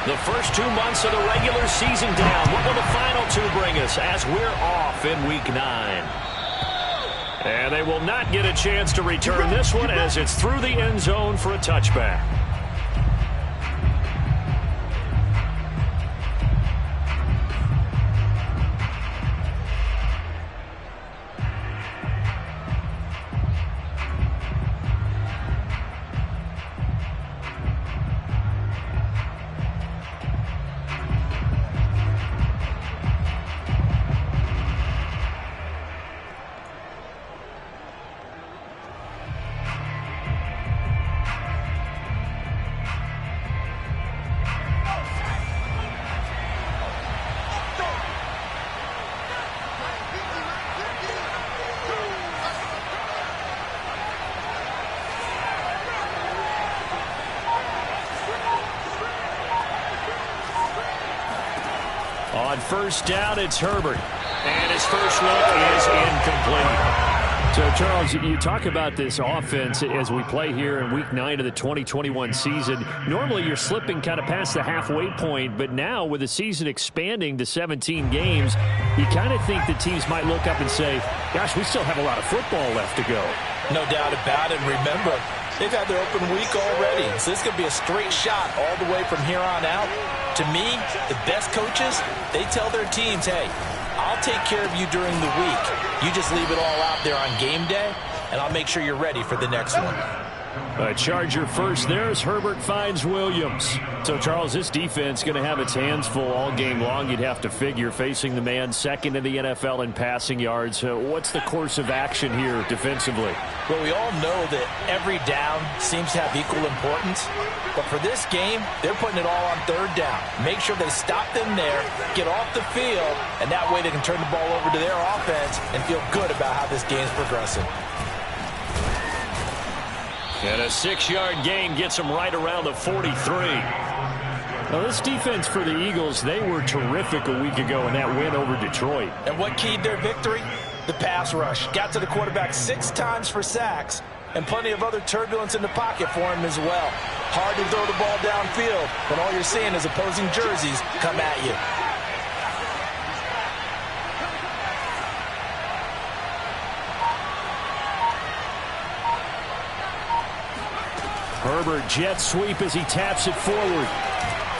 The first 2 months of the regular season down. What will the final 2 bring us as we're off in Week 9? And they will not get a chance to return this one as it's through the end zone for a touchback. On first down, it's Herbert. And his first look is incomplete. So, Charles, you talk about this offense as we play here in Week 9 of the 2021 season. Normally, you're slipping kind of past the halfway point, but now with the season expanding to 17 games, you kind of think the teams might look up and say, gosh, we still have a lot of football left to go. No doubt about it. Remember, they've had their open week already, so this could be a straight shot all the way from here on out. To me, the best coaches, they tell their teams, hey, I'll take care of you during the week. You just leave it all out there on game day, and I'll make sure you're ready for the next one. A Charger first there as Herbert finds Williams. So, Charles, this defense going to have its hands full all game long, you'd have to figure, facing the man second in the NFL in passing yards. What's the course of action here defensively? Well, we all know that every down seems to have equal importance. But for this game, they're putting it all on third down. Make sure they stop them there, get off the field, and that way they can turn the ball over to their offense and feel good about how this game's progressing. And a 6-yard gain gets them right around the 43. Now, this defense for the Eagles, they were terrific a week ago in that win over Detroit. And what keyed their victory? The pass rush. Got to the quarterback 6 times for sacks, and plenty of other turbulence in the pocket for him as well. Hard to throw the ball downfield when all you're seeing is opposing jerseys come at you. Herbert jet sweep as he taps it forward.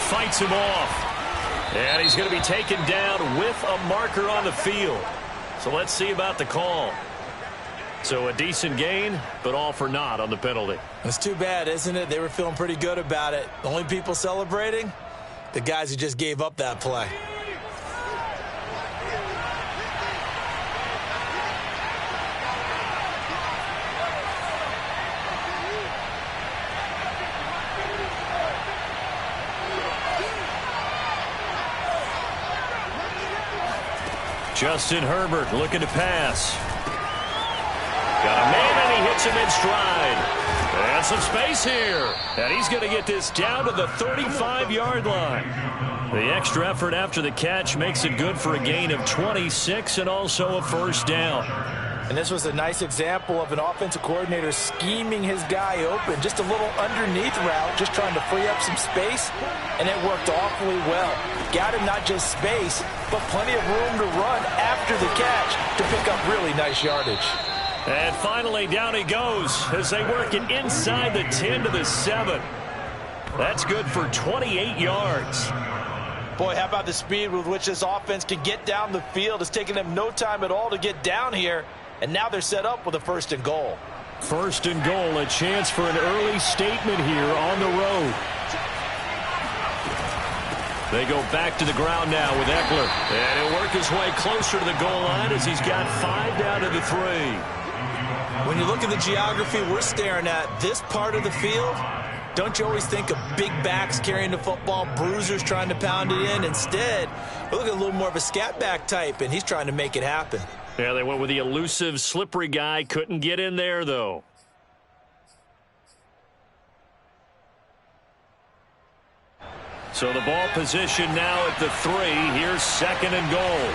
Fights him off. And he's going to be taken down with a marker on the field. So let's see about the call. So a decent gain, but all for naught on the penalty. It's too bad, isn't it? They were feeling pretty good about it. The only people celebrating? The guys who just gave up that play. Justin Herbert looking to pass. Got a man, and he hits him in stride. And some space here. And he's going to get this down to the 35-yard line. The extra effort after the catch makes it good for a gain of 26 and also a first down. And this was a nice example of an offensive coordinator scheming his guy open. Just a little underneath route, just trying to free up some space, and it worked awfully well. Got him not just space, but plenty of room to run after the catch to pick up really nice yardage. And finally, down he goes as they work it inside the 10 to the 7. That's good for 28 yards. Boy, how about the speed with which this offense can get down the field? It's taken them no time at all to get down here. And now they're set up with a 1st and goal. 1st and goal, a chance for an early statement here on the road. They go back to the ground now with Eckler. And he'll work his way closer to the goal line as he's got 5 down to the 3. When you look at the geography we're staring at, this part of the field, don't you always think of big backs carrying the football, bruisers trying to pound it in? Instead, we look at a little more of a scat back type, and he's trying to make it happen. Yeah, they went with the elusive, slippery guy. Couldn't get in there, though. So the ball position now at the 3. Here's 2nd and goal.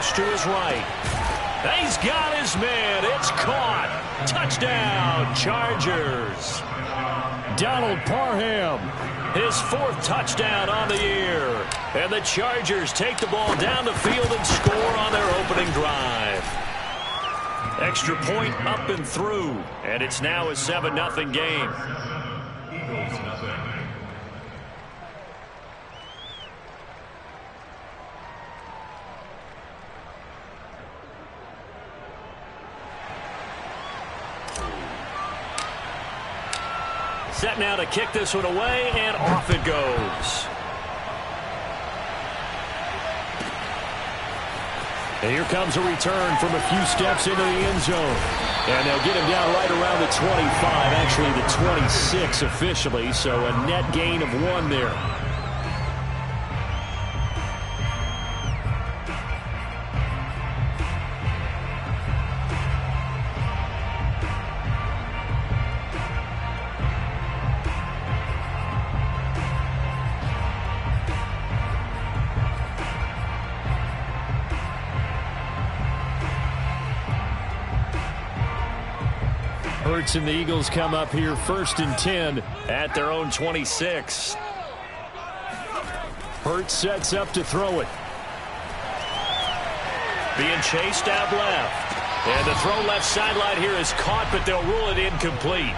toss to his right. He's got his man. It's caught. Touchdown, Chargers. Donald Parham, his 4th touchdown on the year. And the Chargers take the ball down the field and score on their opening drive. Extra point up and through. And it's now a 7-0 game. Set now to kick this one away, and off it goes. And here comes a return from a few steps into the end zone. And they'll get him down right around the 25, actually the 26 officially, so a net gain of 1 there. Hurts and the Eagles come up here 1st and 10 at their own 26. Hurts sets up to throw it. Being chased out left. And the throw left sideline here is caught, but they'll rule it incomplete.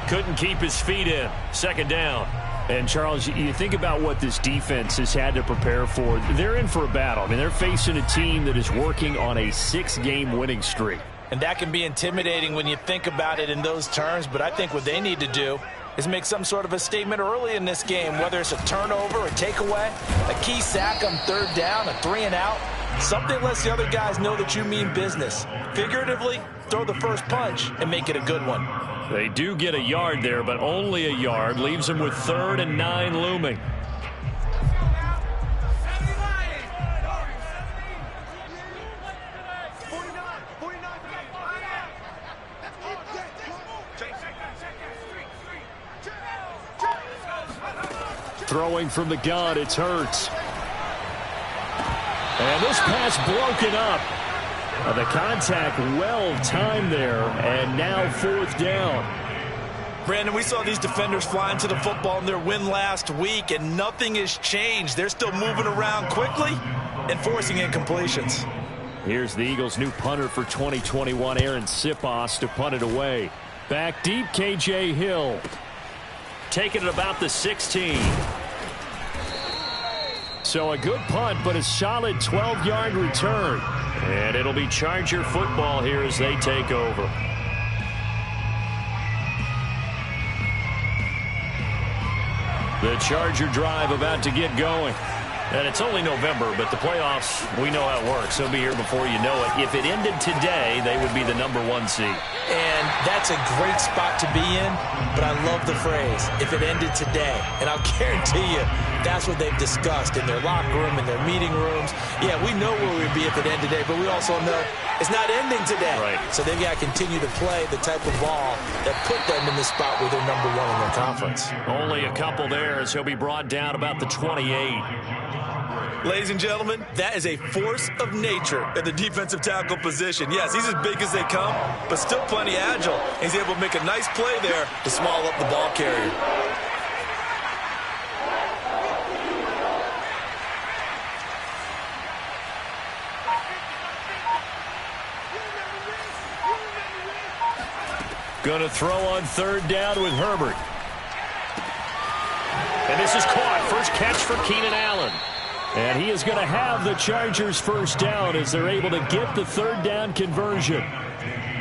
Couldn't keep his feet in. 2nd down. And, Charles, you think about what this defense has had to prepare for. They're in for a battle. I mean, they're facing a team that is working on a 6-game winning streak. And that can be intimidating when you think about it in those terms, but I think what they need to do is make some sort of a statement early in this game, whether it's a turnover, a takeaway, a key sack on 3rd down, a 3-and-out, something lets the other guys know that you mean business. Figuratively, throw the first punch and make it a good one. They do get a yard there, but only a yard. Leaves them with 3rd and 9 looming. Throwing from the gun, it's Hurts. And this pass broken up. The contact well timed there, and now 4th down. Brandon, we saw these defenders flying to the football in their win last week, and nothing has changed. They're still moving around quickly and forcing incompletions. Here's the Eagles' new punter for 2021, Aaron Sipos, to punt it away. Back deep, K.J. Hill. Taking it about the 16. So a good punt, but a solid 12-yard return. And it'll be Charger football here as they take over. The Charger drive about to get going. And it's only November, but the playoffs, we know how it works. They'll be here before you know it. If it ended today, they would be the #1 seed. And that's a great spot to be in, but I love the phrase, if it ended today. And I'll guarantee you, that's what they've discussed in their locker room, in their meeting rooms. Yeah, we know where we'd be if it ended today, but we also know it's not ending today. Right. So they've got to continue to play the type of ball that put them in the spot where they're #1 in their conference. Only a couple there as he'll be brought down about the 28. Ladies and gentlemen, that is a force of nature at the defensive tackle position. Yes, he's as big as they come, but still plenty agile. He's able to make a nice play there to small up the ball carrier. Gonna throw on 3rd down with Herbert. And this is caught. First catch for Keenan Allen. And he is going to have the Chargers' 1st down as they're able to get the 3rd down conversion.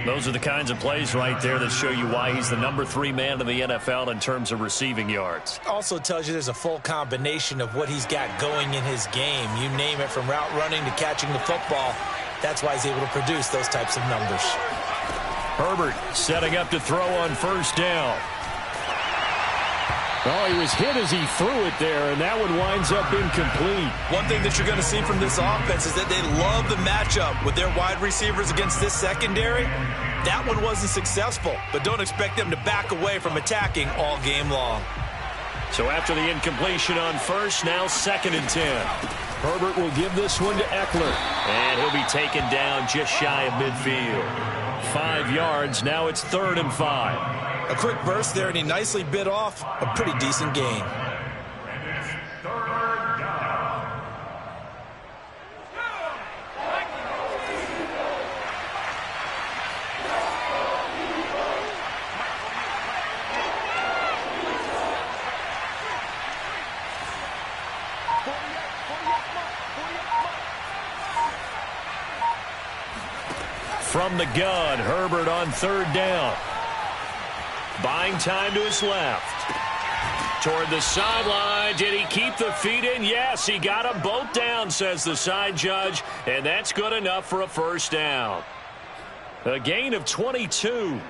Those are the kinds of plays right there that show you why he's the #3 man in the NFL in terms of receiving yards. Also tells you there's a full combination of what he's got going in his game. You name it, from route running to catching the football. That's why he's able to produce those types of numbers. Herbert setting up to throw on 1st down. Oh, he was hit as he threw it there, and that one winds up incomplete. One thing that you're going to see from this offense is that they love the matchup with their wide receivers against this secondary. That one wasn't successful, but don't expect them to back away from attacking all game long. So after the incompletion on 1st, now 2nd and 10. Herbert will give this one to Eckler. And he'll be taken down just shy of midfield. 5 yards. Now it's 3rd and 5. A quick burst there, and he nicely bit off a pretty decent gain. From the gun, Herbert on 3rd down. Buying time to his left. Toward the sideline. Did he keep the feet in? Yes, he got them both down, says the side judge. And that's good enough for a 1st down. A gain of 22.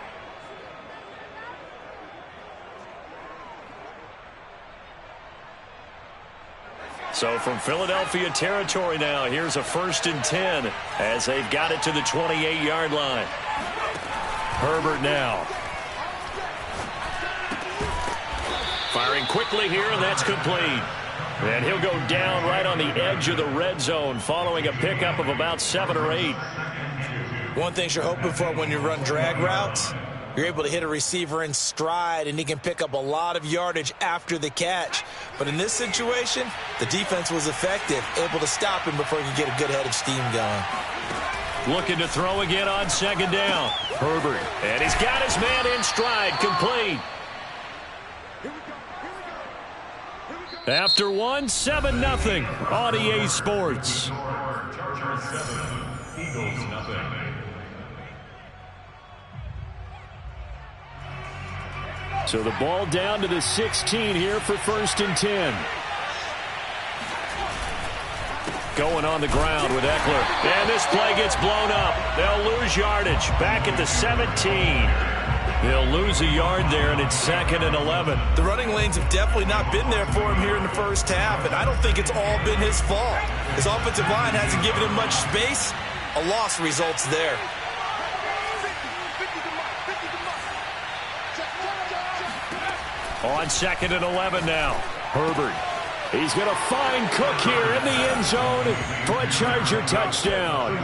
So from Philadelphia territory now, here's a 1st and 10 as they've got it to the 28-yard line. Herbert now. Firing quickly here, and that's complete. And he'll go down right on the edge of the red zone following a pickup of about 7 or 8. One thing you're hoping for when you run drag routes, you're able to hit a receiver in stride, and he can pick up a lot of yardage after the catch. But in this situation, the defense was effective, able to stop him before he could get a good head of steam going. Looking to throw again on 2nd down. Herbert. And he's got his man in stride, complete. After 1, 7-0 on EA Sports. So the ball down to the 16 here for 1st and 10. Going on the ground with Eckler. And this play gets blown up. They'll lose yardage. Back at the 17. They'll lose a yard there, and it's 2nd and 11. The running lanes have definitely not been there for him here in the 1st half, and I don't think it's all been his fault. His offensive line hasn't given him much space. A loss results there. On 2nd and 11 now. Herbert. He's going to find Cook here in the end zone for a Charger touchdown.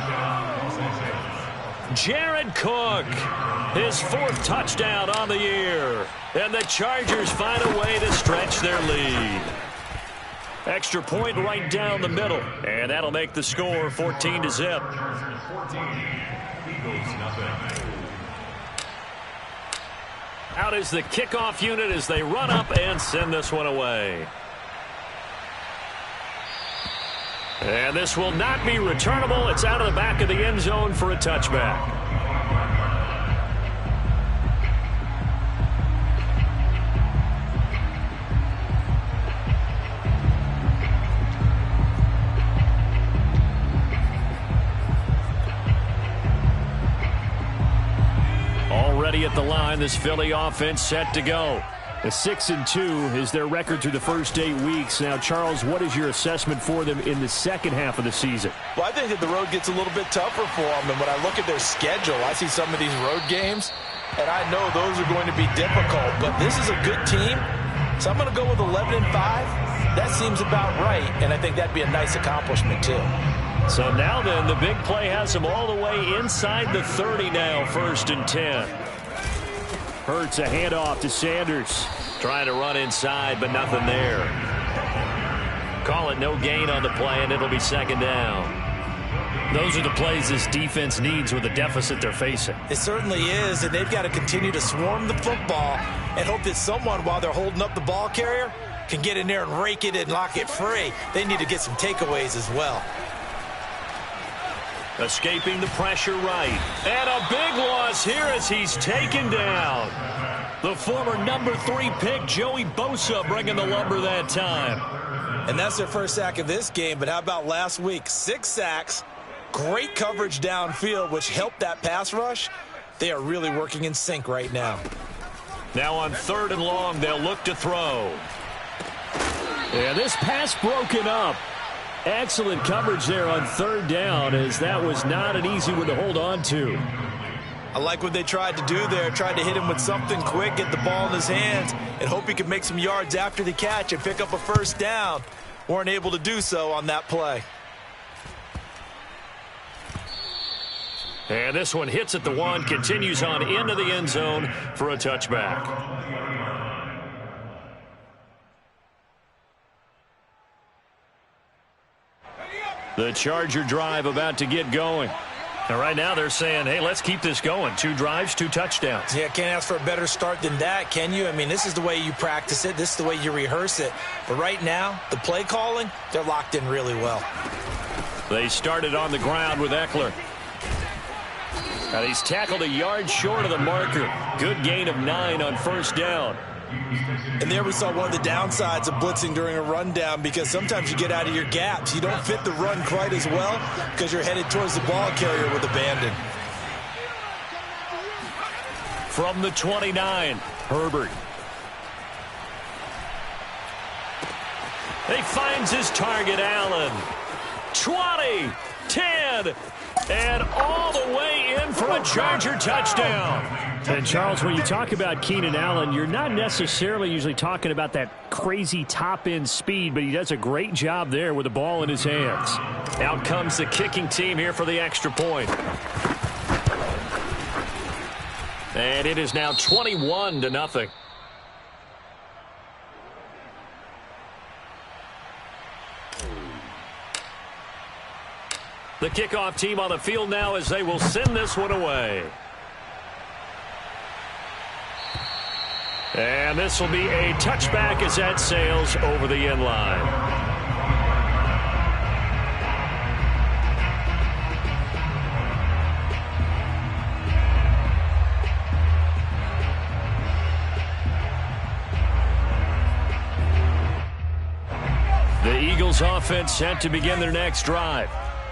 Jared Cook, his 4th touchdown on the year. And the Chargers find a way to stretch their lead. Extra point right down the middle. And that'll make the score 14-0. Out is the kickoff unit as they run up and send this one away. And this will not be returnable. It's out of the back of the end zone for a touchback. Already at the line, this Philly offense set to go. A 6-2 is their record through the first 8 weeks. Now, Charles, what is your assessment for them in the second half of the season? Well, I think that the road gets a little bit tougher for them. And when I look at their schedule, I see some of these road games, and I know those are going to be difficult. But this is a good team, so I'm going to go with 11-5. That seems about right, and I think that'd be a nice accomplishment, too. So now then, the big play has them all the way inside the 30 now, 1st and 10. Hurts a handoff to Sanders. Trying to run inside, but nothing there. Call it no gain on the play, and it'll be 2nd down. Those are the plays this defense needs with the deficit they're facing. It certainly is, and they've got to continue to swarm the football and hope that someone, while they're holding up the ball carrier, can get in there and rake it and lock it free. They need to get some takeaways as well. Escaping the pressure right. And a big loss here as he's taken down. The former number 3 pick, Joey Bosa, bringing the lumber that time. And that's their first sack of this game, but how about last week? 6 sacks, great coverage downfield, which helped that pass rush. They are really working in sync right now. Now on 3rd and long, they'll look to throw. And this pass broken up. Excellent coverage there on 3rd down, as that was not an easy one to hold on to. I like what they tried to do there. Tried to hit him with something quick, get the ball in his hands, and hope he could make some yards after the catch and pick up a 1st down. weren't able to do so on that play. And this one hits at the 1, continues on into the end zone for a touchback. The Charger drive about to get going. And right now they're saying, hey, let's keep this going. 2 drives, 2 touchdowns. Yeah, can't ask for a better start than that, can you? I mean, this is the way you practice it. This is the way you rehearse it. But right now, the play calling, they're locked in really well. They started on the ground with Eckler. And he's tackled a yard short of the marker. Good gain of 9 on first down. And there we saw one of the downsides of blitzing during a rundown, because sometimes you get out of your gaps. You don't fit the run quite as well because you're headed towards the ball carrier with abandon. From the 29, Herbert. He finds his target, Allen. 20, 10, and all the way in for a Charger touchdown. And, Charles, when you talk about Keenan Allen, you're not necessarily usually talking about that crazy top-end speed, but he does a great job there with the ball in his hands. Out comes the kicking team here for the extra point. And it is now 21-0. The kickoff team on the field now as they will send this one away. And this will be a touchback as that sails over the end line. The Eagles offense set to begin their next drive.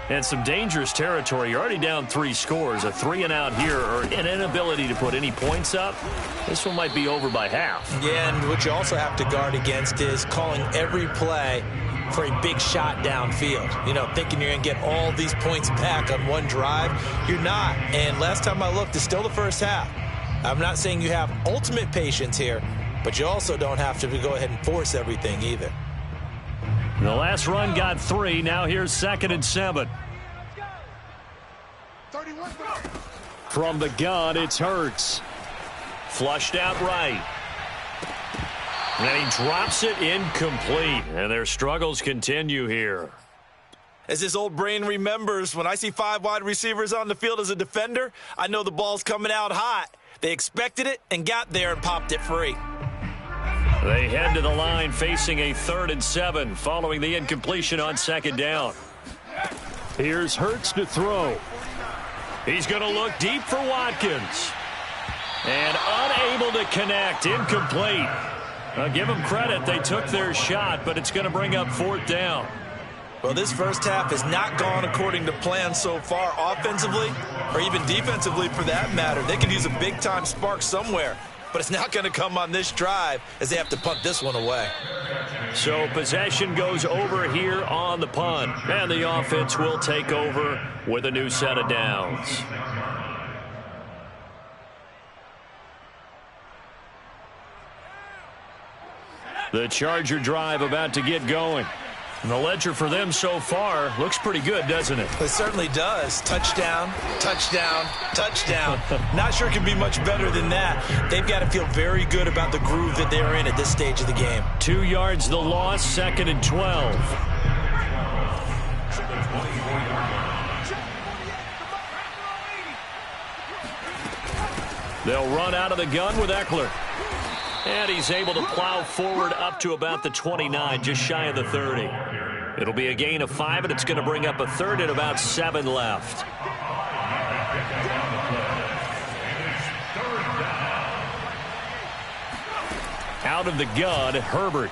And some dangerous territory. You're already down 3 scores. A 3-and-out here, or an inability to put any points up. This one might be over by half. Yeah, and what you also have to guard against is calling every play for a big shot downfield. You know, thinking you're going to get all these points back on one drive. You're not. And last time I looked, it's still the first half. I'm not saying you have ultimate patience here, but you also don't have to go ahead and force everything either. The last run got 3. Now here's 2nd and 7. From the gun, it's Hurts. Flushed out right. And he drops it incomplete. And their struggles continue here. As this old brain remembers, when I see 5 wide receivers on the field as a defender, I know the ball's coming out hot. They expected it and got there and popped it free. They head to the line facing a 3rd and 7 following the incompletion on 2nd down. Here's Hurts to throw. He's going to look deep for Watkins. And unable to connect. Incomplete. Give them credit. They took their shot, but it's going to bring up 4th down. Well, this first half has not gone according to plan so far offensively, or even defensively for that matter. They could use a big-time spark somewhere. But it's not going to come on this drive as they have to punt this one away. So possession goes over here on the punt. And the offense will take over with a new set of downs. The Charger drive about to get going. And the ledger for them so far looks pretty good, doesn't it? It certainly does. Touchdown, touchdown, touchdown. Not sure it can be much better than that. They've got to feel very good about the groove that they're in at this stage of the game. 2 yards the loss, 2nd and 12. They'll run out of the gun with Eckler. And he's able to plow forward up to about the 29, just shy of the 30. It'll be a gain of 5, and it's going to bring up a 3rd and about 7 left. Out of the gun, Herbert.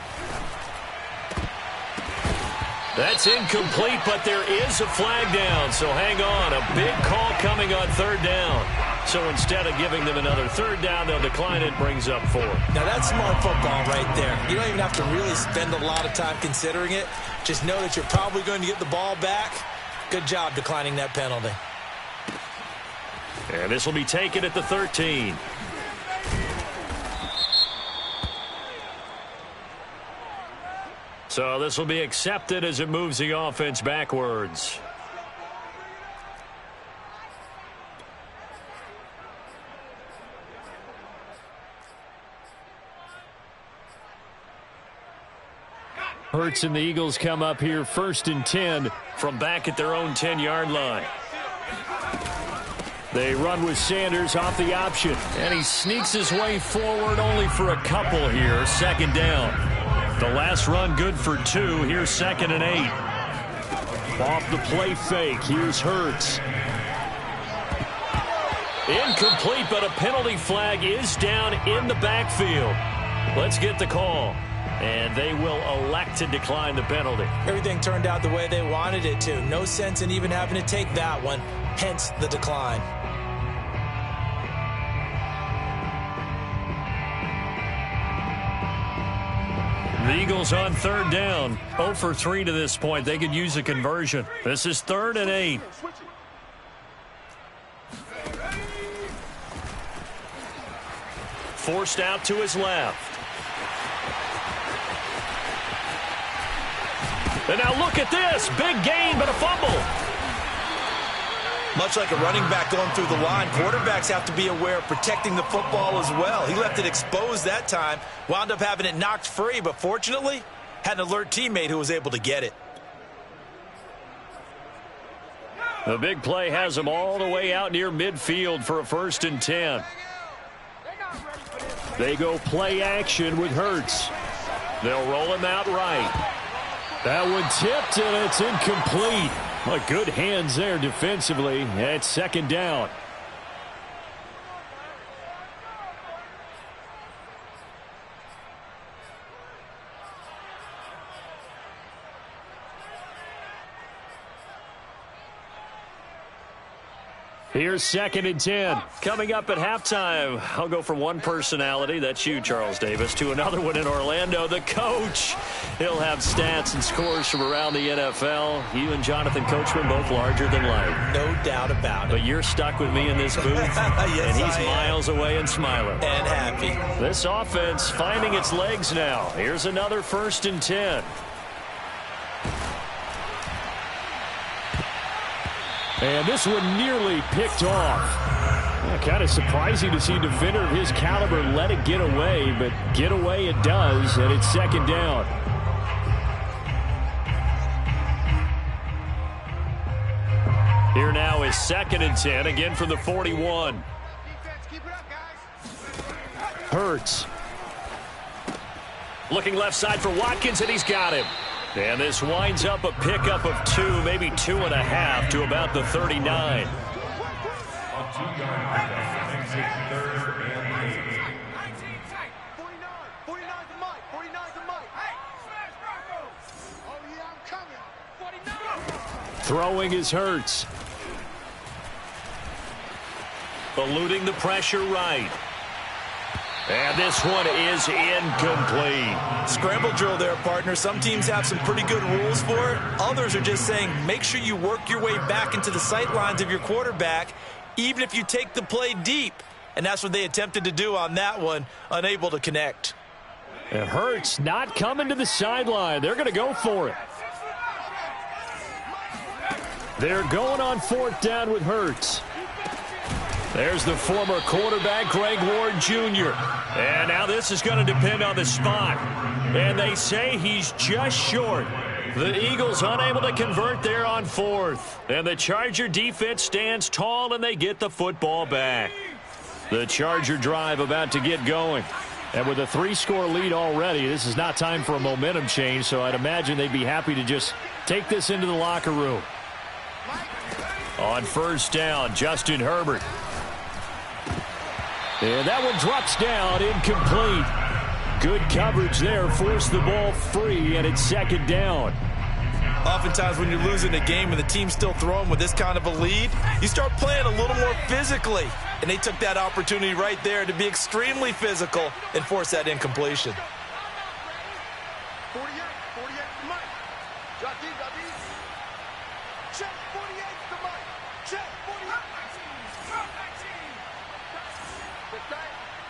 That's incomplete, but there is a flag down, so hang on. A big call coming on 3rd down. So instead of giving them another 3rd down, they'll decline it, brings up 4. Now that's smart football right there. You don't even have to really spend a lot of time considering it. Just know that you're probably going to get the ball back. Good job declining that penalty. And this will be taken at the 13. So this will be accepted as it moves the offense backwards. Hurts and the Eagles come up here 1st and 10 from back at their own 10-yard line. They run with Sanders off the option, and he sneaks his way forward only for a couple here. 2nd down. The last run good for 2. Here's 2nd and 8. Off the play fake. Here's Hurts. Incomplete, but a penalty flag is down in the backfield. Let's get the call. And they will elect to decline the penalty. Everything turned out the way they wanted it to. No sense in even having to take that one, hence the decline. The Eagles on 3rd down. 0 for 3 to this point. They could use a conversion. This is 3rd and 8. Forced out to his left. And now look at this. Big gain, but a fumble. Much like a running back going through the line, quarterbacks have to be aware of protecting the football as well. He left it exposed that time, wound up having it knocked free, but fortunately, had an alert teammate who was able to get it. The big play has him all the way out near midfield for a 1st and 10. They go play action with Hurts. They'll roll him out right. That one tipped, and it's incomplete. Well, good hands there defensively. It's 2nd down. Here's 2nd and 10. Coming up at halftime, I'll go from one personality, that's you, Charles Davis, to another one in Orlando, the coach. He'll have stats and scores from around the NFL. You and Jonathan Coachman both larger than life. No doubt about it. But you're stuck with me in this booth, yes, and he's miles away and smiling. And happy. This offense finding its legs now. Here's another 1st and 10. And this one nearly picked off. Kind of surprising to see a defender of his caliber let it get away, but get away it does, and it's 2nd down. Here now is 2nd and 10, again from the 41. Hurts. Looking left side for Watkins, and he's got him. And this winds up a pickup of 2, maybe 2.5 to about the 39. Throwing is Hurts. Eluding the pressure right. And this one is incomplete. Scramble drill there, partner. Some teams have some pretty good rules for it. Others are just saying make sure you work your way back into the sight lines of your quarterback, even if you take the play deep. And that's what they attempted to do on that one, unable to connect. It hurts not coming to the sideline. They're going to go for it. They're going on 4th down with Hurts. There's the former quarterback, Greg Ward Jr. And now this is going to depend on the spot. And they say he's just short. The Eagles unable to convert there on 4th. And the Charger defense stands tall, and they get the football back. The Charger drive about to get going. And with a 3-score lead already, this is not time for a momentum change, so I'd imagine they'd be happy to just take this into the locker room. On 1st down, Justin Herbert. And that one drops down, incomplete. Good coverage there, forced the ball free, and it's 2nd down. Oftentimes when you're losing a game and the team's still throwing with this kind of a lead, you start playing a little more physically. And they took that opportunity right there to be extremely physical and force that incompletion. 48, Mike. Check 48 to Mike. Check 48.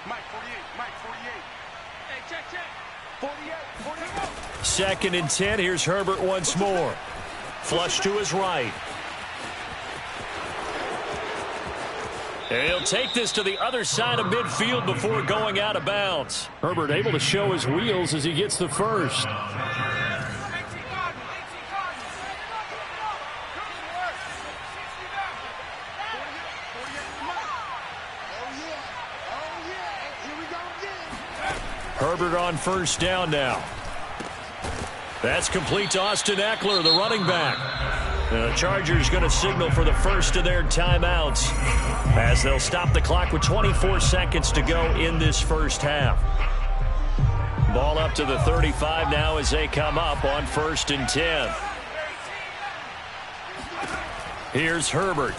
Mike 48, Mike 48. Hey, check. 2nd and 10. Here's Herbert once more. Flush to his right. And he'll take this to the other side of midfield before going out of bounds. Herbert able to show his wheels as he gets the first. Herbert on first down now. That's complete to Austin Eckler, the running back. The Chargers going to signal for the first of their timeouts as they'll stop the clock with 24 seconds to go in this first half. Ball up to the 35 now as they come up on 1st and 10. Here's Herbert.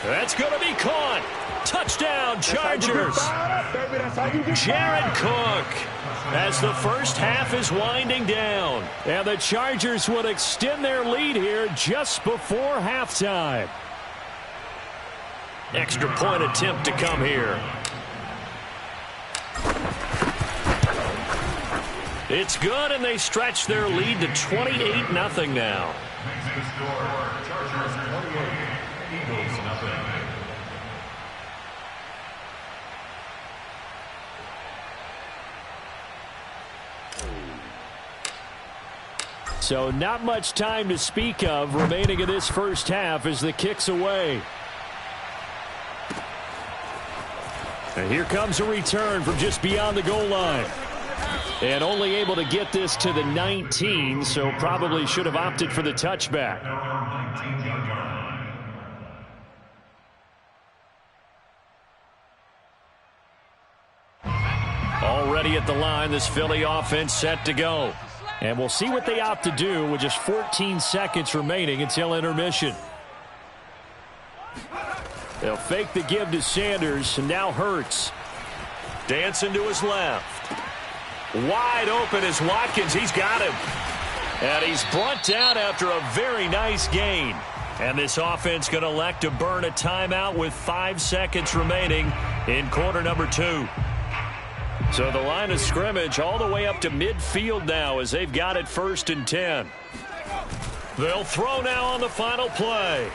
That's going to be caught. Touchdown, Chargers. Jared Cook as the first half is winding down. And the Chargers would extend their lead here just before halftime. Extra point attempt to come here. It's good, and they stretch their lead to 28-0 now. So not much time to speak of remaining in this first half as the kick's away. And here comes a return from just beyond the goal line. And only able to get this to the 19, so probably should have opted for the touchback. Already at the line, this Philly offense set to go. And we'll see what they opt to do with just 14 seconds remaining until intermission. They'll fake the give to Sanders, and now Hurts. Dancing to his left. Wide open is Watkins. He's got him. And he's brought down after a very nice gain. And this offense going to elect to burn a timeout with 5 seconds remaining in quarter number 2. So the line of scrimmage all the way up to midfield now as they've got it 1st and 10. They'll throw now on the final play.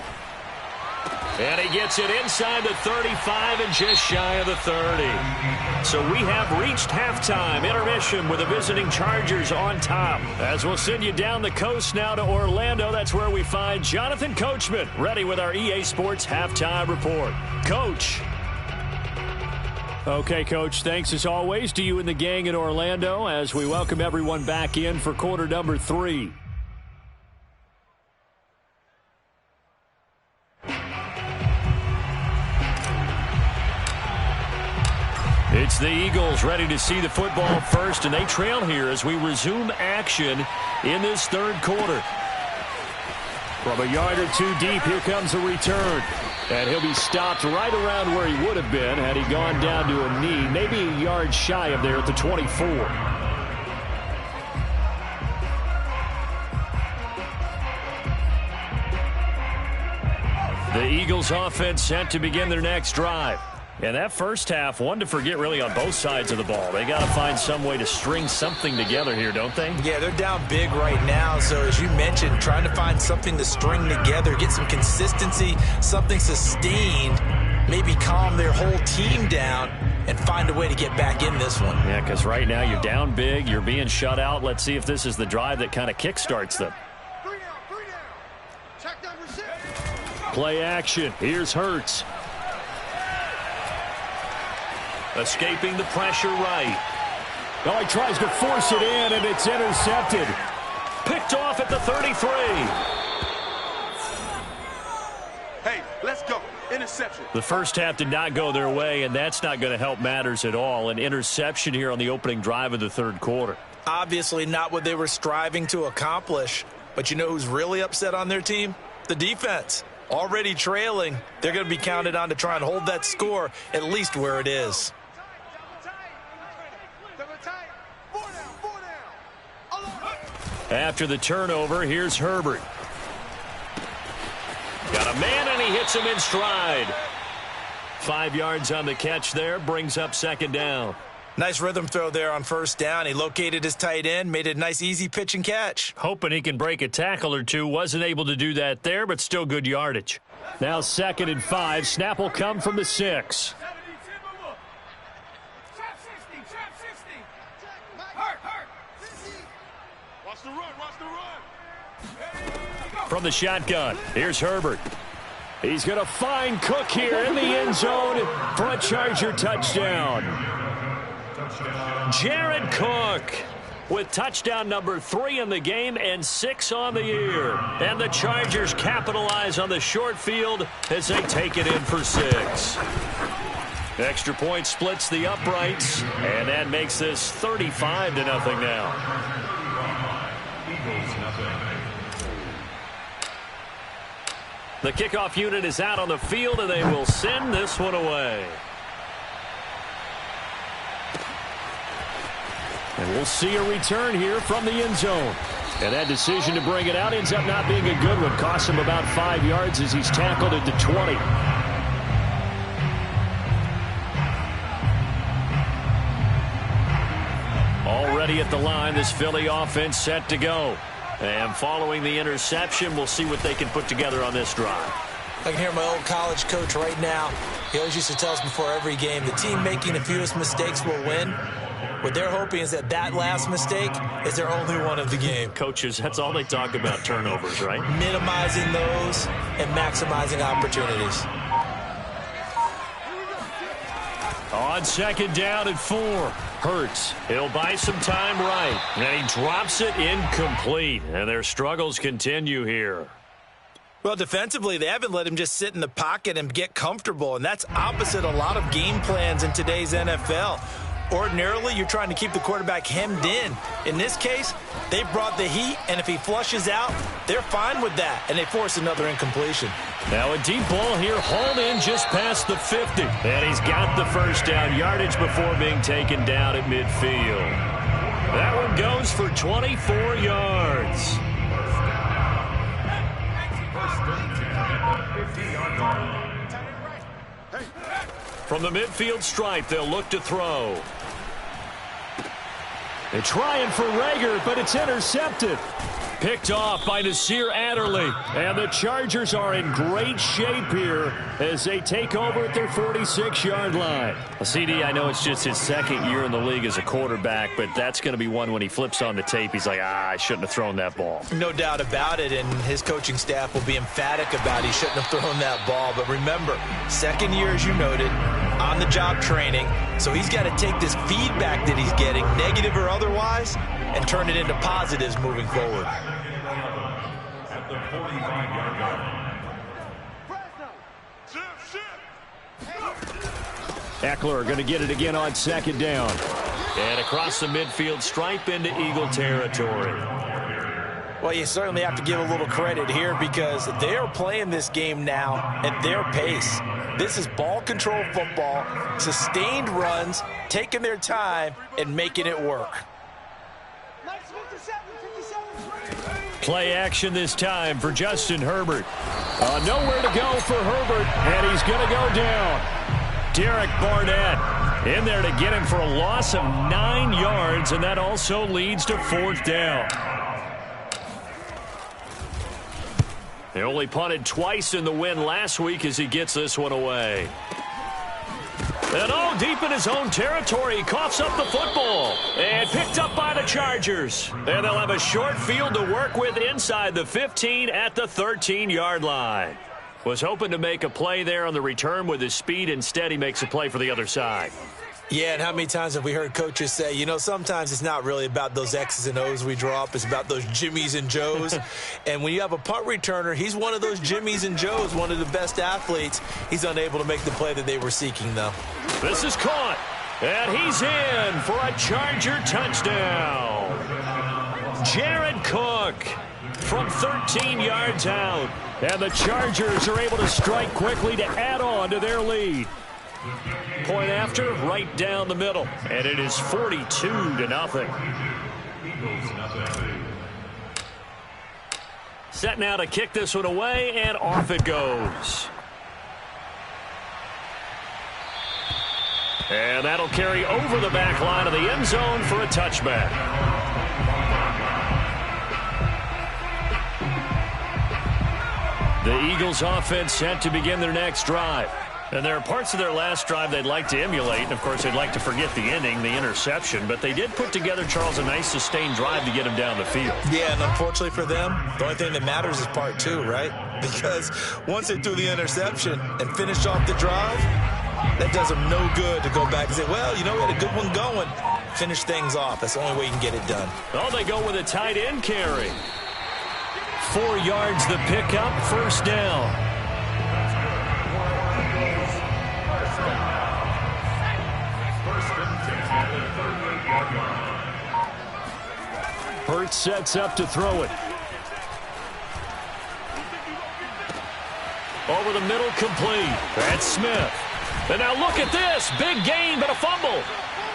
And he gets it inside the 35 and just shy of the 30. So we have reached halftime. Intermission with the visiting Chargers on top. As we'll send you down the coast now to Orlando, that's where we find Jonathan Coachman ready with our EA Sports Halftime Report. Coach. Okay, Coach, thanks as always to you and the gang in Orlando as we welcome everyone back in for quarter number 3. It's the Eagles ready to see the football first, and they trail here as we resume action in this third quarter. From a yard or two deep, here comes a return. And he'll be stopped right around where he would have been had he gone down to a knee, maybe a yard shy of there at the 24. The Eagles offense set to begin their next drive. And that first half, one to forget really on both sides of the ball. They got to find some way to string something together here, don't they? Yeah, they're down big right now. So as you mentioned, trying to find something to string together, get some consistency, something sustained, maybe calm their whole team down and find a way to get back in this one. Yeah, because right now you're down big, you're being shut out. Let's see if this is the drive that kind of kickstarts them. 3 down. Check number 6. Play action. Here's Hurts. Escaping the pressure right. Oh, he tries to force it in, and it's intercepted. Picked off at the 33. Hey, let's go. Interception. The first half did not go their way, and that's not going to help matters at all. An interception here on the opening drive of the third quarter. Obviously not what they were striving to accomplish. But you know who's really upset on their team? The defense. Already trailing. They're going to be counted on to try and hold that score at least where it is. After the turnover, here's Herbert. Got a man, and he hits him in stride. 5 yards on the catch there, brings up second down. Nice rhythm throw there on first down. He located his tight end, made it a nice easy pitch and catch. Hoping he can break a tackle or two. Wasn't able to do that there, but still good yardage. Now 2nd and 5. Snap will come from the 6. From the shotgun, here's Herbert. He's going to find Cook here in the end zone for a Charger touchdown. Jared Cook with touchdown number 3 in the game and 6 on the year. And the Chargers capitalize on the short field as they take it in for 6. Extra point splits the uprights, and that makes this 35-0 now. The kickoff unit is out on the field, and they will send this one away. And we'll see a return here from the end zone. And that decision to bring it out ends up not being a good one. Costs him about 5 yards as he's tackled at the 20. Already at the line, this Philly offense set to go. And following the interception, we'll see what they can put together on this drive. I can hear my old college coach right now. He always used to tell us before every game, the team making the fewest mistakes will win. What they're hoping is that last mistake is their only one of the game. Coaches, that's all they talk about, turnovers, right? Minimizing those and maximizing opportunities. On 2nd down and 4. Hurts. He'll buy some time right. And he drops it incomplete. And their struggles continue here. Well, defensively, they haven't let him just sit in the pocket and get comfortable. And that's opposite a lot of game plans in today's NFL. Ordinarily, you're trying to keep the quarterback hemmed in. In this case, they brought the heat, and if he flushes out, they're fine with that, and they force another incompletion. Now a deep ball here, hauled in just past the 50. And he's got the first down yardage before being taken down at midfield. That one goes for 24 yards. From the midfield stripe, they'll look to throw. They're trying for Rager, but it's intercepted. Picked off by Nasir Adderley. And the Chargers are in great shape here as they take over at their 46-yard line. Well, CD, I know it's just his 2nd year in the league as a quarterback, but that's going to be one when he flips on the tape. He's like, I shouldn't have thrown that ball. No doubt about it, and his coaching staff will be emphatic about he shouldn't have thrown that ball. But remember, 2nd year, as you noted, on-the-job training. So he's got to take this feedback that he's getting, negative or otherwise, and turn it into positives moving forward. At the 45-yard line. Eckler going to get it again on 2nd down. And across the midfield stripe into Eagle territory. Well, you certainly have to give a little credit here because they are playing this game now at their pace. This is ball control football, sustained runs, taking their time, and making it work. Play action this time for Justin Herbert. Nowhere to go for Herbert, and he's going to go down. Derek Barnett in there to get him for a loss of 9 yards, and that also leads to 4th down. They only punted twice in the win last week as he gets this one away. And deep in his own territory, he coughs up the football. And picked up by the Chargers. And they'll have a short field to work with inside the 15 at the 13-yard line. Was hoping to make a play there on the return with his speed. Instead, he makes a play for the other side. Yeah, and how many times have we heard coaches say, you know, sometimes it's not really about those X's and O's we draw up. It's about those Jimmies and Joes. And when you have a punt returner, he's one of those Jimmies and Joes, one of the best athletes. He's unable to make the play that they were seeking, though. This is caught. And he's in for a Charger touchdown. Jared Cook from 13 yards out. And the Chargers are able to strike quickly to add on to their lead. Point after, right down the middle. And it is 42-0. Set now to kick this one away, and off it goes. And that'll carry over the back line of the end zone for a touchback. The Eagles offense set to begin their next drive. And there are parts of their last drive they'd like to emulate. And, of course, they'd like to forget the ending, the interception. But they did put together, Charles, a nice sustained drive to get him down the field. Yeah, and unfortunately for them, the only thing that matters is part two, right? Because once they threw the interception and finished off the drive, that does them no good to go back and say, well, you know, we had a good one going. Finish things off. That's the only way you can get it done. Oh, they go with a tight end carry. 4 yards the pickup, first down. Hurts sets up to throw it. Over the middle, complete. That's Smith. And now look at this. Big gain, but a fumble.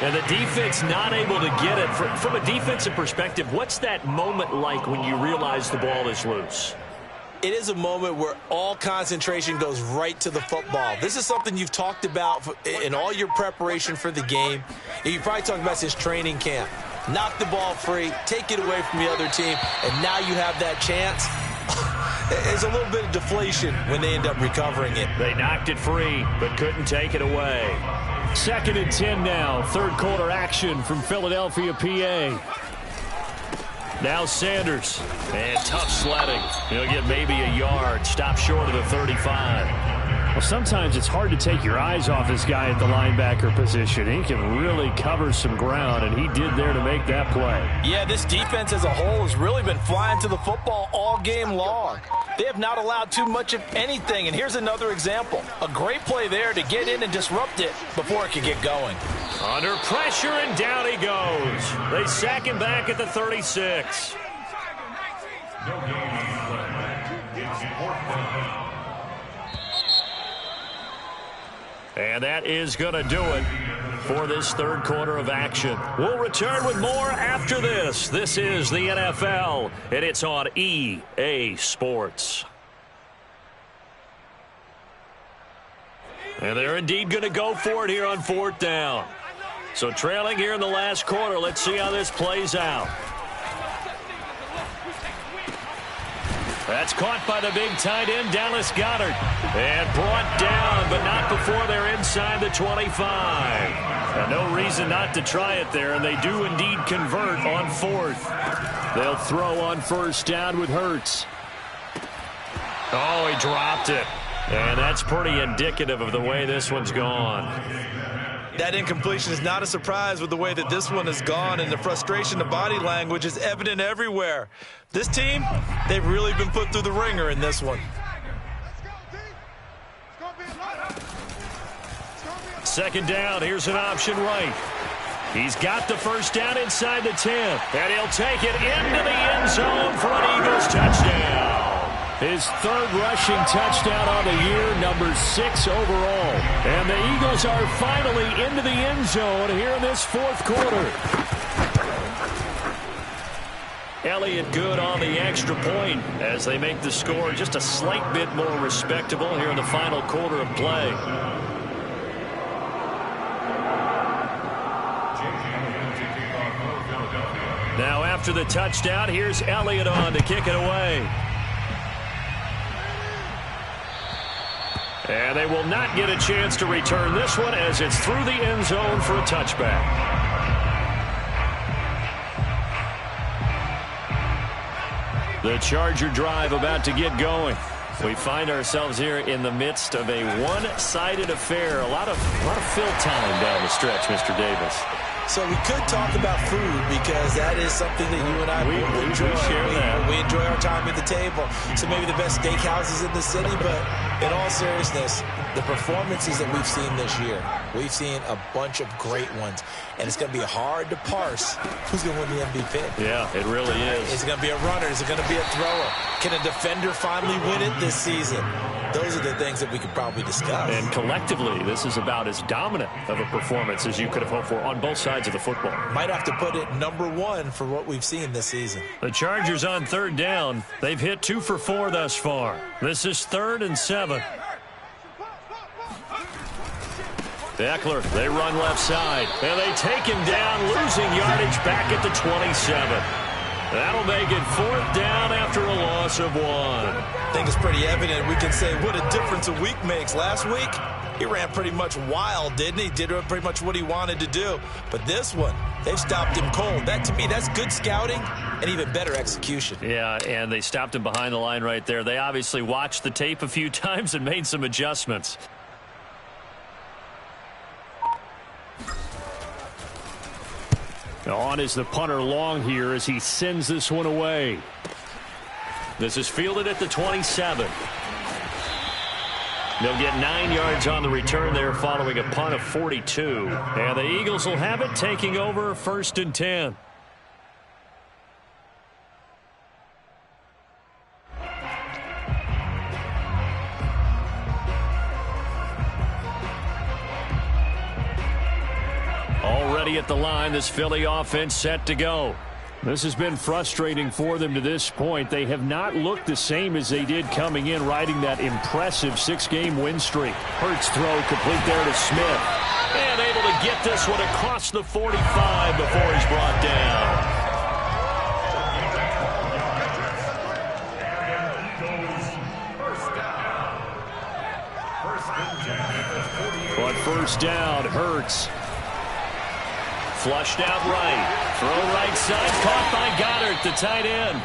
And the defense not able to get it. From a defensive perspective, what's that moment like when you realize the ball is loose? It is a moment where all concentration goes right to the football. This is something you've talked about in all your preparation for the game. And you probably talked about since training camp. Knock the ball free, take it away from the other team, and now you have that chance. There's a little bit of deflation when they end up recovering it. They knocked it free, but couldn't take it away. 2nd and 10 now. Third quarter action from Philadelphia, PA. Now Sanders. And tough sledding. He'll get maybe a yard. Stop short of the 35. Well, sometimes it's hard to take your eyes off this guy at the linebacker position. He can really cover some ground, and he did there to make that play. Yeah, this defense as a whole has really been flying to the football all game long. They have not allowed too much of anything, and here's another example. A great play there to get in and disrupt it before it could get going. Under pressure, and down he goes. They sack him back at the 36. And that is going to do it for this third quarter of action. We'll return with more after this. This is the NFL, and it's on EA Sports. And they're indeed going to go for it here on 4th down. So trailing here in the last quarter, let's see how this plays out. That's caught by the big tight end, Dallas Goedert. And brought down, but not before they're inside the 25. And no reason not to try it there, and they do indeed convert on 4th. They'll throw on 1st down with Hurts. Oh, he dropped it. And that's pretty indicative of the way this one's gone. That incompletion is not a surprise with the way that this one has gone, and the frustration, the body language is evident everywhere. This team, they've really been put through the ringer in this one. 2nd down, here's an option right. He's got the 1st down inside the 10, and he'll take it into the end zone for an Eagles touchdown. His 3rd rushing touchdown on the year, number 6 overall. And the Eagles are finally into the end zone here in this 4th quarter. Elliott good on the extra point as they make the score just a slight bit more respectable here in the final quarter of play. Now after the touchdown, here's Elliott on to kick it away. And they will not get a chance to return this one as it's through the end zone for a touchback. The Charger drive about to get going. We find ourselves here in the midst of a one-sided affair. A lot of fill time down the stretch, Mr. Davis. So we could talk about food because that is something that you and I enjoy. We enjoy our time at the table. So maybe the best steakhouses in the city, but in all seriousness, the performances that we've seen this year, we've seen a bunch of great ones. And it's going to be hard to parse who's going to win the MVP. Yeah, it really is. Is it going to be a runner? Is it going to be a thrower? Can a defender finally win it this season? Those are the things that we could probably discuss. And collectively, this is about as dominant of a performance as you could have hoped for on both sides of the football. Might have to put it number 1 for what we've seen this season. The Chargers on 3rd down. They've hit 2 for 4 thus far. This is 3rd and 7. Eckler, they run left side. And they take him down, losing yardage back at the 27. That'll make it 4th down after a loss of 1. I think it's pretty evident. We can say what a difference a week makes. Last week, he ran pretty much wild, didn't he? Did pretty much what he wanted to do. But this one, they've stopped him cold. That, to me, that's good scouting and even better execution. Yeah, and they stopped him behind the line right there. They obviously watched the tape a few times and made some adjustments. On is the punter long here as he sends this one away. This is fielded at the 27. They'll get 9 yards on the return there following a punt of 42. And the Eagles will have it, taking over 1st and 10. Already at the line, this Philly offense set to go. This has been frustrating for them to this point. They have not looked the same as they did coming in, riding that impressive 6-game win streak. Hurts throw complete there to Smith. And able to get this one across the 45 before he's brought down. But 1st down, Hurts. Flushed out right. Throw right side. Caught by Goddard, the tight end.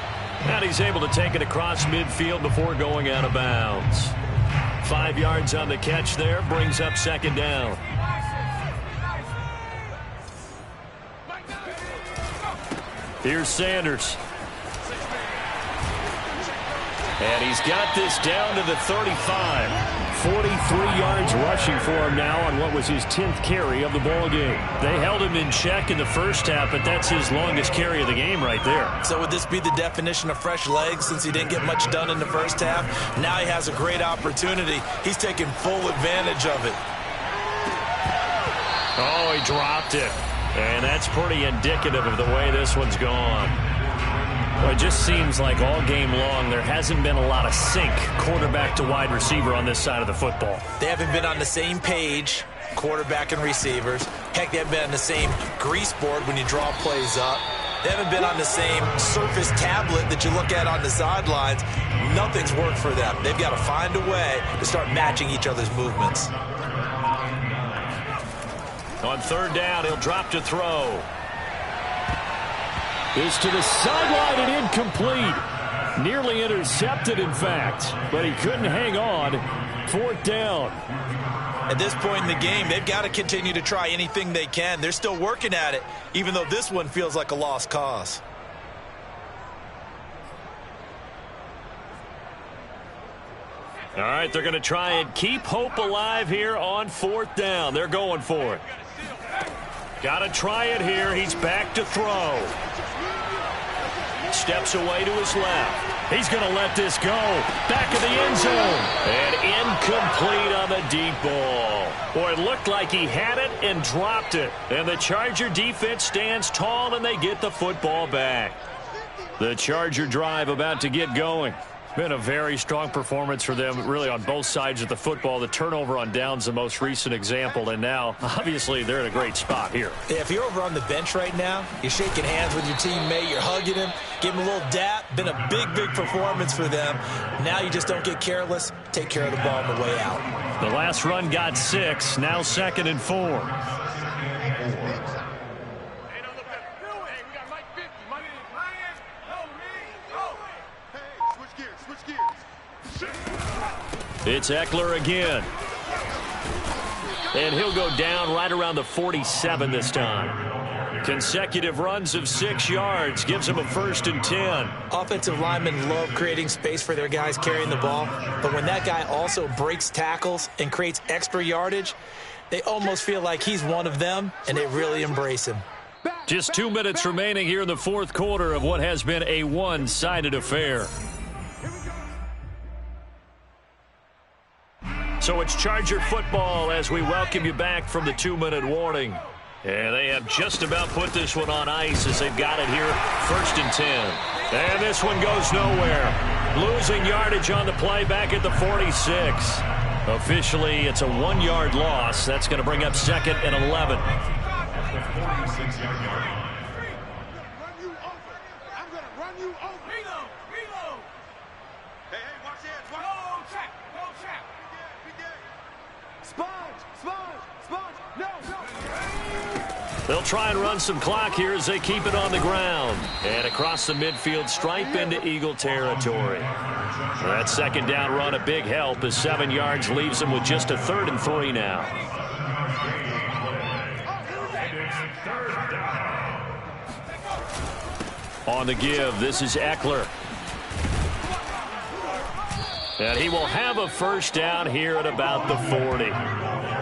And he's able to take it across midfield before going out of bounds. 5 yards on the catch there. Brings up 2nd down. Here's Sanders. And he's got this down to the 35. 43 yards rushing for him now on what was his 10th carry of the ball game. They held him in check in the first half, but that's his longest carry of the game right there. So would this be the definition of fresh legs since he didn't get much done in the first half? Now he has a great opportunity. He's taking full advantage of it. Oh, he dropped it. And that's pretty indicative of the way this one's gone. Well, it just seems like all game long there hasn't been a lot of sync quarterback to wide receiver on this side of the football. They haven't been on the same page, quarterback and receivers. Heck, they haven't been on the same grease board when you draw plays up. They haven't been on the same Surface tablet that you look at on the sidelines. Nothing's worked for them. They've got to find a way to start matching each other's movements. On 3rd down, he'll drop to throw. Is to the sideline and incomplete. Nearly intercepted, in fact, but he couldn't hang on. 4th down. At this point in the game, they've got to continue to try anything they can. They're still working at it, even though this one feels like a lost cause. All right, they're going to try and keep hope alive here on 4th down. They're going for it. Got to try it here. He's back to throw. Steps away to his left. He's going to let this go. Back of the end zone. And incomplete on the deep ball. Boy, it looked like he had it and dropped it. And the Charger defense stands tall and they get the football back. The Charger drive about to get going. Been a very strong performance for them, really, on both sides of the football. The turnover on downs, the most recent example, and now, obviously, they're in a great spot here. Yeah, if you're over on the bench right now, you're shaking hands with your teammate, you're hugging him, give him a little dap. Been a big, big performance for them. Now you just don't get careless. Take care of the ball on the way out. The last run got 6, now 2nd and 4. It's Eckler again. And he'll go down right around the 47 this time. Consecutive runs of 6 yards gives him a 1st and 10. Offensive linemen love creating space for their guys carrying the ball. But when that guy also breaks tackles and creates extra yardage, they almost feel like he's one of them, and they really embrace him. Just 2 minutes remaining here in the 4th quarter of what has been a one-sided affair. So it's Charger football as we welcome you back from the 2-minute warning. And they have just about put this one on ice as they've got it here, 1st and 10. And this one goes nowhere. Losing yardage on the play back at the 46. Officially, it's a 1-yard loss. That's going to bring up 2nd and 11. Run you over. I'm going to run you over. Reload. Reload. Hey, watch it. Go check. Go check. Sponge. Sponge. Sponge. No. They'll try and run some clock here as they keep it on the ground. And across the midfield stripe into Eagle territory. That 2nd down run, a big help as 7 yards leaves them with just a 3rd and 3 now. On the give, this is Eckler. And he will have a 1st down here at about the 40.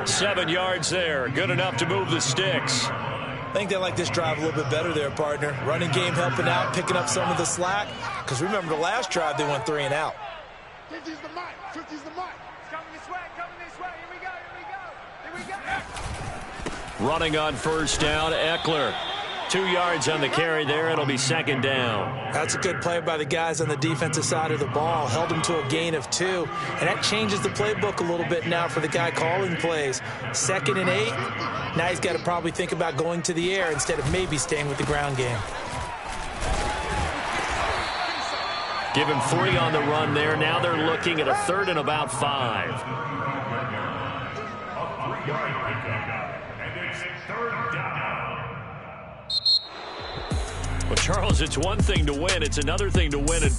7 yards there, good enough to move the sticks. I think they like this drive a little bit better there, partner. Running game helping out, picking up some of the slack. Because remember, the last drive, they went 3 and out. 50's the mic. 50's the mic. It's coming this way. Coming this way. Here we go. Here we go. Here we go. Running on 1st down, Eckler. 2 yards on the carry there. It'll be 2nd down. That's a good play by the guys on the defensive side of the ball. Held them to a gain of 2. And that changes the playbook a little bit now for the guy calling plays. 2nd and 8. Now he's got to probably think about going to the air instead of maybe staying with the ground game. Give him 3 on the run there. Now they're looking at a 3rd and about 5. Well, Charles, it's one thing to win. It's another thing to win and